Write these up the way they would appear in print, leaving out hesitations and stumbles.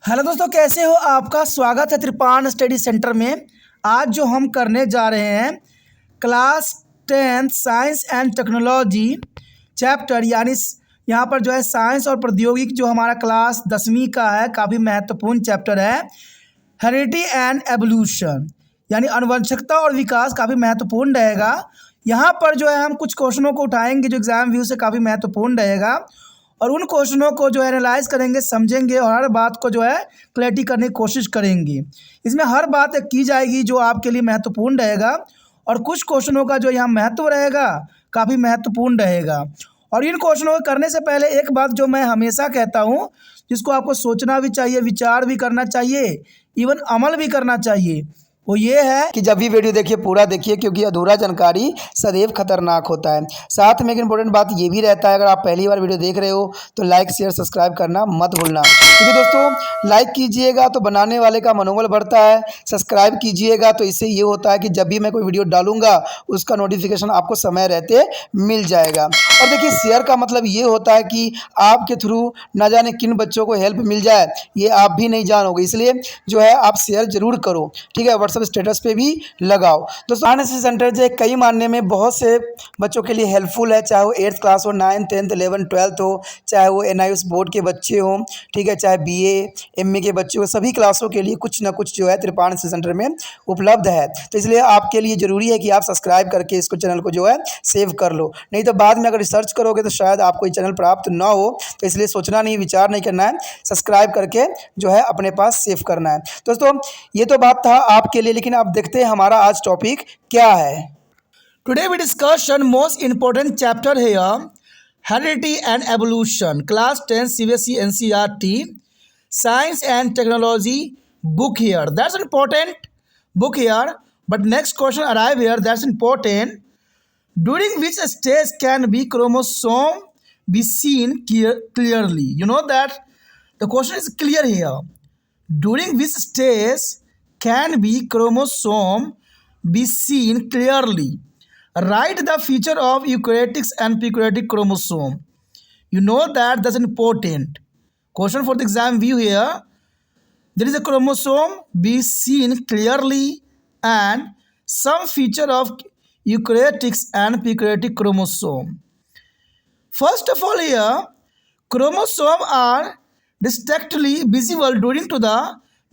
Hello दोस्तों, कैसे हो? आपका स्वागत है त्रिपाण स्टडी सेंटर में। आज जो हम करने जा रहे हैं class 10 science and technology chapter, यानी यहाँ पर जो है साइंस और प्रौद्योगिकी जो हमारा क्लास 10वीं का है, काफ़ी महत्वपूर्ण चैप्टर है। हेरिडिटी एंड एवोल्यूशन यानी आनुवंशिकता और विकास काफ़ी महत्वपूर्ण रहेगा। यहाँ पर जो है हम कुछ क्वेश्चनों को उठाएंगे जो एग्ज़ाम व्यू से काफ़ी महत्वपूर्ण रहेगा, और उन क्वेश्चनों को जो है एनालाइज करेंगे, समझेंगे और हर बात को जो है क्लैरिटी करने की कोशिश करेंगे। इसमें हर बात की जाएगी जो आपके लिए महत्वपूर्ण रहेगा, और कुछ क्वेश्चनों का जो यहाँ महत्व रहेगा काफ़ी महत्वपूर्ण रहेगा। और इन क्वेश्चनों को करने से पहले एक बात जो मैं हमेशा कहता हूँ, जिसको आपको सोचना भी चाहिए, विचार भी करना चाहिए, इवन अमल भी करना चाहिए, वो ये है कि जब भी वीडियो देखिए पूरा देखिए, क्योंकि अधूरा जानकारी सदैव खतरनाक होता है। साथ में एक इंपॉर्टेंट बात ये भी रहता है, अगर आप पहली बार वीडियो देख रहे हो तो लाइक शेयर सब्सक्राइब करना मत भूलना, क्योंकि दोस्तों लाइक कीजिएगा तो बनाने वाले का मनोबल बढ़ता है, सब्सक्राइब कीजिएगा तो इससे ये होता है कि जब भी मैं कोई वीडियो डालूंगा उसका नोटिफिकेशन आपको समय रहते मिल जाएगा। और देखिए शेयर का मतलब ये होता है कि आपके थ्रू न जाने किन बच्चों को हेल्प मिल जाए, ये आप भी नहीं जानोगे, इसलिए जो है आप शेयर जरूर करो, ठीक है। व्हाट्सएप स्टेटस पे भी लगाओ। दोस्तों एनएसएस सेंटर जो है कई मानने में बहुत से बच्चों के लिए हेल्पफुल है, चाहे वो 8th क्लास हो, 9th 10th 11th 12th हो, चाहे वो एनआईएस बोर्ड के बच्चे हों, ठीक है, चाहे बीए एमए के बच्चे हो, सभी क्लासों के लिए कुछ ना कुछ जो है त्रिपाण एनएसएस सेंटर में उपलब्ध है। तो इसलिए आपके लिए ज़रूरी है कि आप सब्सक्राइब करके इसको चैनल को जो है सेव कर लो, नहीं तो बाद में अगर रिसर्च करोगे तो शायद आपको ये चैनल प्राप्त ना हो। तो इसलिए सोचना नहीं, विचार नहीं करना है, सब्सक्राइब करके जो है अपने पास सेव करना है। दोस्तों ये तो बात था आपके लिए, लेकिन अब देखते हैं हमारा आज टॉपिक क्या है। Today we discussion most important chapter here, heredity and evolution, class 10 CBSE NCERT science and technology book here. That's important book here. But next question arrive here, that's important. During which stage can be chromosome be seen clearly? You know that the question is clear here. During which stage can be chromosome be seen clearly? Write the feature of eukaryotic and prokaryotic chromosome. You know that that's important question for the exam view here. There is a chromosome be seen clearly and some feature of eukaryotic and prokaryotic chromosome. First of all here, chromosome are distinctly visible during to the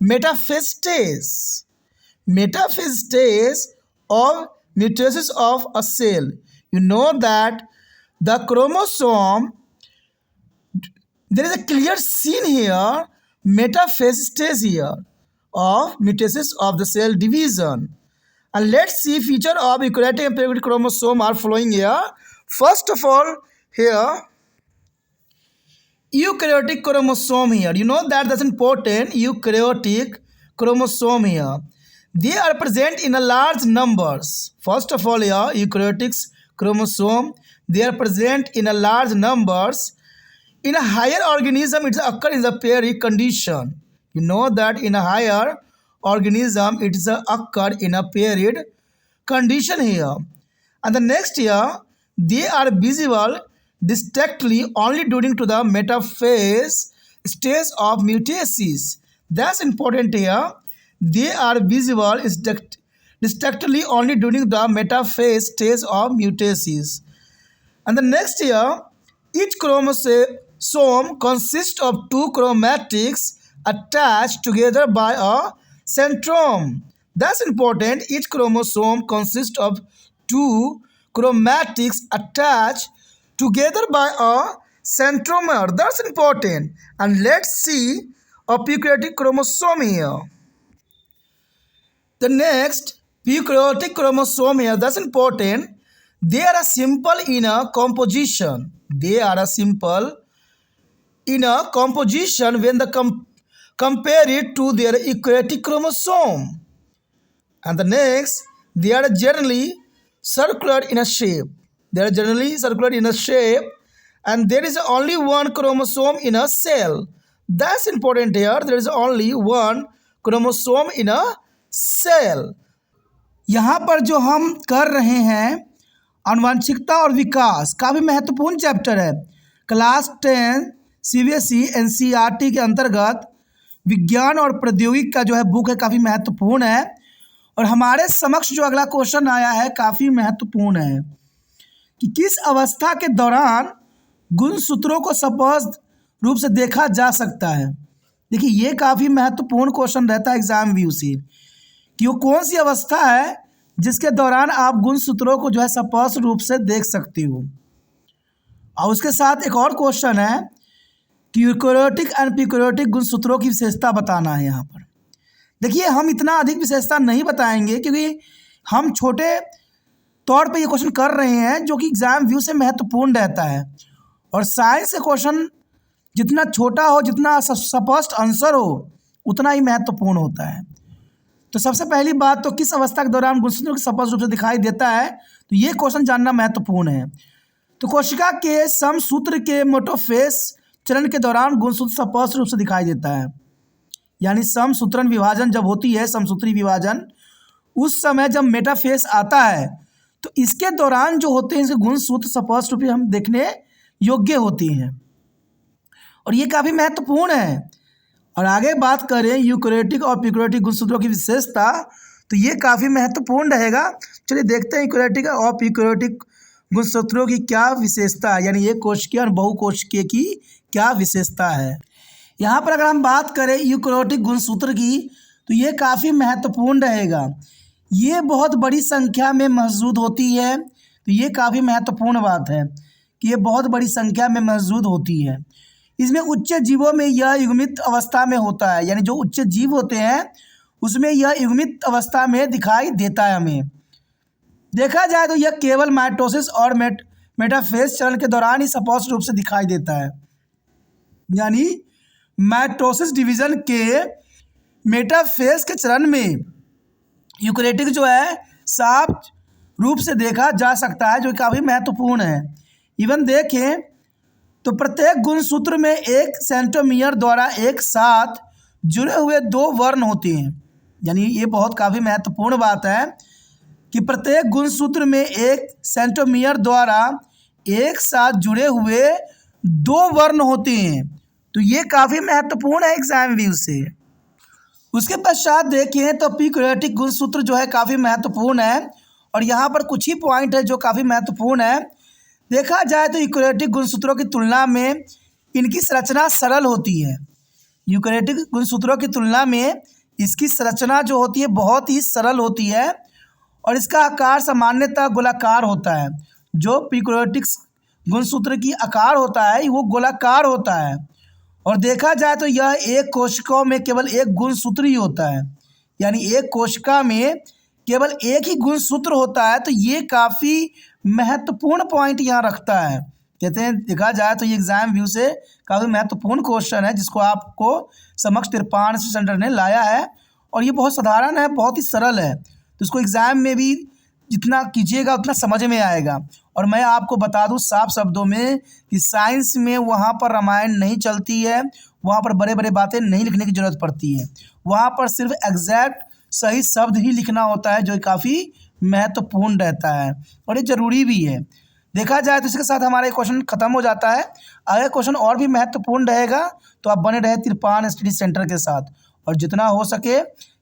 metaphase stage. Metaphase stage of mitosis of a cell. You know that the chromosome, there is a clear scene here, metaphase stage here of mitosis of the cell division. And let's see feature of eukaryotic and prokaryotic chromosome are following here. First of all here, eukaryotic chromosome here, you know that that's important. Eukaryotic chromosome here, they are present in a large numbers. First of all here, eukaryotic chromosome, they are present in a large numbers. In a higher organism, it occurs in the paired condition. You know that in a higher organism, it occur in a paired condition here. And the next here, they are visible distinctly only during to the metaphase stage of mutasis. That's important here. They are visible distinctly only during the metaphase stage of mutasis. And the next here, each chromosome consists of two chromatics attached together by a centrome. That's important. Each chromosome consists of two chromatics attached together by a centromere. That's important. And let's see a prokaryotic chromosome here. The next, prokaryotic chromosome here, that's important. They are a simple in a composition. They are a simple in a composition when the compare it to their eukaryotic chromosome. And the next, they are generally circular in a shape. They are generally circular in a shape, and there is only one chromosome in a cell. That's important here. There is only one chromosome in a cell. यहाँ पर जो हम कर रहे हैं आनुवंशिकता और विकास, काफ़ी महत्वपूर्ण चैप्टर है। क्लास 10 सीबीएसई एनसीईआरटी के अंतर्गत विज्ञान और प्रौद्योगिकी का जो है बुक है, काफ़ी महत्वपूर्ण है। और हमारे समक्ष जो अगला क्वेश्चन आया है काफ़ी महत्वपूर्ण है कि किस अवस्था के दौरान गुणसूत्रों को स्पष्ट रूप से देखा जा सकता है। देखिए, ये काफ़ी महत्वपूर्ण क्वेश्चन रहता है एग्जाम व्यू से कि वो कौन सी अवस्था है जिसके दौरान आप गुणसूत्रों को जो है स्पष्ट रूप से देख सकते हो। और उसके साथ एक और क्वेश्चन है कि यूकैरियोटिक एंड प्रोकैरियोटिक गुणसूत्रों की विशेषता बताना है। यहाँ पर देखिए, हम इतना अधिक विशेषता नहीं बताएंगे क्योंकि हम छोटे तौर पे ये क्वेश्चन कर रहे हैं जो कि एग्जाम व्यू से महत्वपूर्ण रहता है। और साइंस से क्वेश्चन जितना छोटा हो, जितना स्पष्ट आंसर हो, उतना ही महत्वपूर्ण होता है। तो सबसे पहली बात तो किस अवस्था के दौरान गुणसूत्रों को स्पष्ट रूप से दिखाई देता है, तो ये क्वेश्चन जानना महत्वपूर्ण है। तो कोशिका के समसूत्र के मेटाफेज चरण के दौरान गुणसूत्र स्पष्ट रूप से दिखाई देता है। यानी समसूत्रण विभाजन जब होती है, समसूत्री विभाजन, उस समय जब मेटाफेज आता है तो इसके दौरान जो होते हैं इसके गुणसूत्र स्पष्ट रूप से हम देखने योग्य होती हैं। और ये काफ़ी महत्वपूर्ण है। और आगे बात करें यूकैरियोटिक और प्रोकैरियोटिक गुणसूत्रों की विशेषता, तो ये काफ़ी महत्वपूर्ण रहेगा। चलिए देखते हैं यूकैरियोटिक और प्रोकैरियोटिक गुणसूत्रों की क्या विशेषता है, यानी एक कोशिकीय और बहुकोशिकीय की क्या विशेषता है। यहाँ पर अगर हम बात करें यूकैरियोटिक गुणसूत्र की, तो ये काफ़ी महत्वपूर्ण रहेगा। ये बहुत बड़ी संख्या में मौजूद होती है। तो ये काफ़ी महत्वपूर्ण बात है कि ये बहुत बड़ी संख्या में मौजूद होती है। इसमें उच्च जीवों में यह युग्मित अवस्था में होता है, यानी जो उच्च जीव होते हैं उसमें यह युग्मित अवस्था में दिखाई देता है। हमें देखा जाए तो यह केवल माइटोसिस और मेटाफेज चरण के दौरान ही स्पष्ट रूप से दिखाई देता है। यानी माइटोसिस डिवीजन के मेटाफेज के चरण में यूकैरियोटिक जो है साफ रूप से देखा जा सकता है, जो काफ़ी महत्वपूर्ण है। इवन देखें तो प्रत्येक गुणसूत्र में एक सेंट्रोमियर द्वारा एक साथ जुड़े हुए 2 वर्ण होते हैं। यानी ये बहुत काफ़ी महत्वपूर्ण बात है कि प्रत्येक गुणसूत्र में एक सेंट्रोमियर द्वारा एक साथ जुड़े हुए 2 वर्ण होते हैं। तो ये काफ़ी महत्वपूर्ण है एग्जाम व्यू से। उसके पश्चात देखें तो प्रोकैरियोटिक गुणसूत्र जो है काफ़ी महत्वपूर्ण है। और यहाँ पर कुछ ही पॉइंट है जो काफ़ी महत्वपूर्ण है। देखा जाए तो यूकैरियोटिक गुणसूत्रों की तुलना में इनकी संरचना सरल होती है। यूकैरियोटिक गुणसूत्रों की तुलना में इसकी संरचना जो होती है बहुत ही सरल होती है और इसका आकार सामान्यतः गोलाकार होता है। जो प्रोकैरियोटिक गुणसूत्र की आकार होता है वो गोलाकार होता है। और देखा जाए तो यह एक कोशिकाओं में केवल एक गुणसूत्र ही होता है। यानी एक कोशिका में केवल एक ही गुणसूत्र होता है। तो ये काफ़ी महत्वपूर्ण पॉइंट यहाँ रखता है। कहते हैं देखा जाए तो ये एग्जाम व्यू से काफ़ी महत्वपूर्ण क्वेश्चन है जिसको आपको समक्ष तिरपान सेंटर ने लाया है। और ये बहुत साधारण है, बहुत ही सरल है। तो इसको एग्ज़ाम में भी जितना कीजिएगा उतना समझ में आएगा। और मैं आपको बता दूं साफ शब्दों में कि साइंस में वहाँ पर रामायण नहीं चलती है, वहाँ पर बड़े बड़े बातें नहीं लिखने की ज़रूरत पड़ती है। वहाँ पर सिर्फ एग्जैक्ट सही शब्द ही लिखना होता है, जो काफ़ी महत्वपूर्ण रहता है और ये ज़रूरी भी है। देखा जाए तो इसके साथ हमारा ये क्वेश्चन ख़त्म हो जाता है। अगर क्वेश्चन और भी महत्वपूर्ण रहेगा तो आप बने रहे तिरपान स्टडी सेंटर के साथ। और जितना हो सके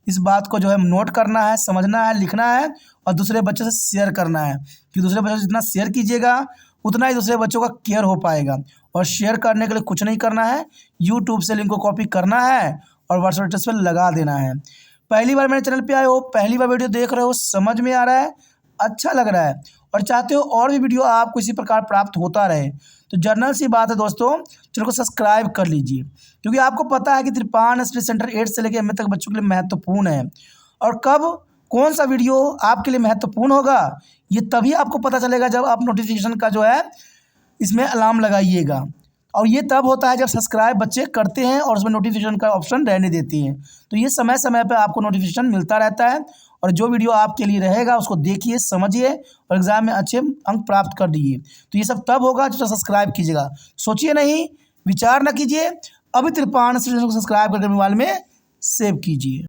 इस बात को जो है नोट करना है, समझना है, लिखना है और दूसरे बच्चों से शेयर करना है कि दूसरे बच्चों से जितना शेयर कीजिएगा उतना ही दूसरे बच्चों का केयर हो पाएगा। और शेयर करने के लिए कुछ नहीं करना है, यूट्यूब से लिंक को कॉपी करना है और व्हाट्सएप स्टेटस पर लगा देना है। पहली बार मेरे चैनल पे आए हो, पहली बार वीडियो देख रहे हो, समझ में आ रहा है, अच्छा लग रहा है और चाहते हो और भी वीडियो आपको इसी प्रकार प्राप्त होता रहे, तो जनरल सी बात है दोस्तों, चैनल को सब्सक्राइब कर लीजिए। क्योंकि आपको पता है कि तिरपान स्टडी सेंटर 8 से लेकर एमए तक बच्चों के लिए महत्वपूर्ण है। और कब कौन सा वीडियो आपके लिए महत्वपूर्ण होगा ये तभी आपको पता चलेगा जब आप नोटिफिकेशन का जो है इसमें अलार्म लगाइएगा। और ये तब होता है जब सब्सक्राइब बच्चे करते हैं और उसमें नोटिफिकेशन का ऑप्शन रहने देती हैं। तो ये समय समय पर आपको नोटिफिकेशन मिलता रहता है और जो वीडियो आपके लिए रहेगा उसको देखिए, समझिए और एग्जाम में अच्छे अंक प्राप्त कर लीजिए। तो ये सब तब होगा जब सब्सक्राइब कीजिएगा। सोचिए नहीं, विचार न कीजिए, अभी तिरपान को सब्सक्राइब करके मोबाइल में सेव कीजिए।